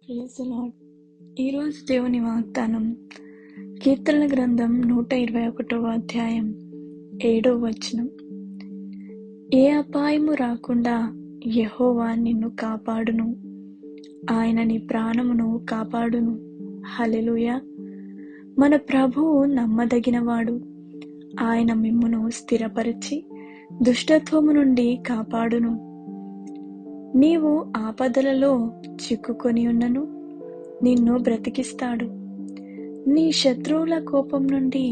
Praise the lord. ఈరోజు దేవుని వాగ్దానం కీర్తనల గ్రంథం 121వ అధ్యాయం 7వ వచనం. ఏ అపాయము రాకుండా యెహోవా నిన్ను కాపాడును, ఆయన నీ ప్రాణమును కాపాడును. హల్లెలూయా. మన ప్రభువు నమ్మదగినవాడు. ఆయన మిమ్మును స్థిరపరిచి దుష్టత్వము నుండి కాపాడును. నీవు ఆపదలలో చిక్కుకొని ఉన్నను నిన్ను బ్రతికిస్తాడు. నీ శత్రువుల కోపం నుండి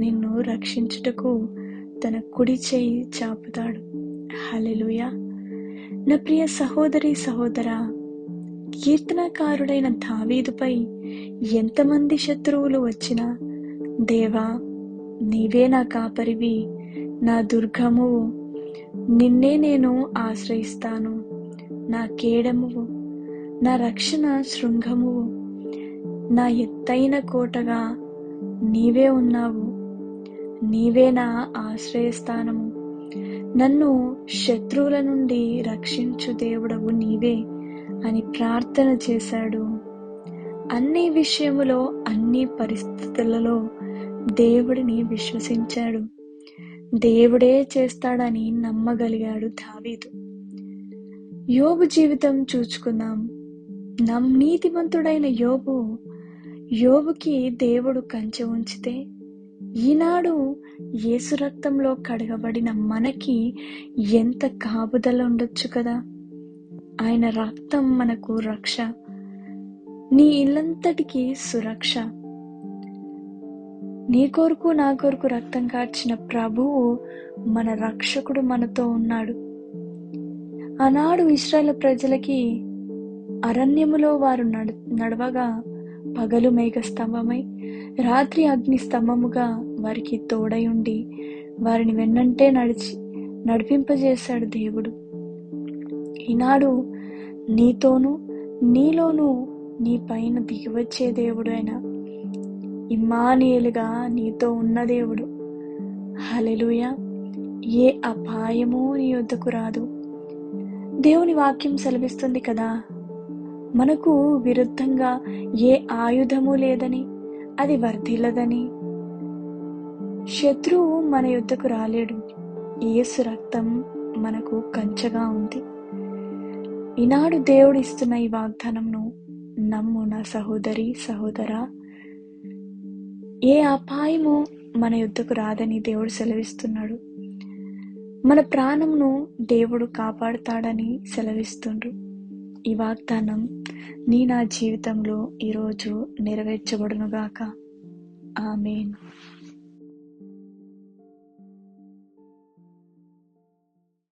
నిన్ను రక్షించుటకు తన కుడి చేయి చాపుతాడు. హల్లెలూయా. నా ప్రియ సహోదరి సహోదరా, కీర్తనకారుడైన దావీదుపై ఎంతమంది శత్రువులు వచ్చినా, దేవా నీవే నా కాపరివి, నా దుర్గమువు, నిన్నే నేను ఆశ్రయిస్తాను, నా కేడమువు, నా రక్షణ శృంగమువు, నా ఎత్తైన కోటగా నీవే ఉన్నావు, నీవే నా ఆశ్రయస్థానము, నన్ను శత్రువుల నుండి రక్షించు దేవుడవు నీవే అని ప్రార్థన చేశాడు. అన్ని విషయములో, అన్ని పరిస్థితులలో దేవుడిని విశ్వసించాడు. దేవుడే చేస్తాడని నమ్మగలిగాడు దావీదు. యోబు జీవితం చూచుకుందాం. నీతిమంతుడైన యోబుకి దేవుడు కంచె ఉంచితే, ఈనాడు యేసు రక్తంలో కడగబడిన మనకి ఎంత కాపుదల ఉండొచ్చు కదా. ఆయన రక్తం మనకు రక్ష, నీ ఇల్లంతటికి సురక్ష. నీ కొరకు నా కొరకు రక్తం కార్చిన ప్రభువు మన రక్షకుడు మనతో ఉన్నాడు. ఆనాడు ఇశ్రాయేలు ప్రజలకి అరణ్యములో వారు నడవగా పగలు మేఘస్తంభమై, రాత్రి అగ్ని స్తంభముగా వారికి తోడై ఉండి వారిని వెన్నంటే నడిపింపజేశాడు దేవుడు. ఈనాడు నీతోనూ నీలోనూ నీ పైన దిగివచ్చే దేవుడు ఆయన ఇమ్మానుయేలుగా నీతో ఉన్న దేవుడు. హల్లెలూయా. ఏ అపాయము నీ యొద్దకు రాదు. దేవుని వాక్యం సెలవిస్తుంది కదా, మనకు విరుద్ధంగా ఏ ఆయుధము లేదని, అది వర్ధిల్లదని. శత్రువు మన యొద్దకు రాలేడు. యేసు రక్తం మనకు కంచెగా ఉంది. ఈనాడు దేవుడు ఇస్తున్న ఈ వాగ్దానంను నమ్ము నా సహోదరి సహోదరా. ఏ అపాయము మన యొద్దకు రాదని దేవుడు సెలవిస్తున్నాడు. మన ప్రాణంను దేవుడు కాపాడుతాడని సెలవిస్తుండ్రు. ఈ వాగ్దానం నా జీవితంలో ఈరోజు నెరవేర్చబడునుగాక. ఆమేన్.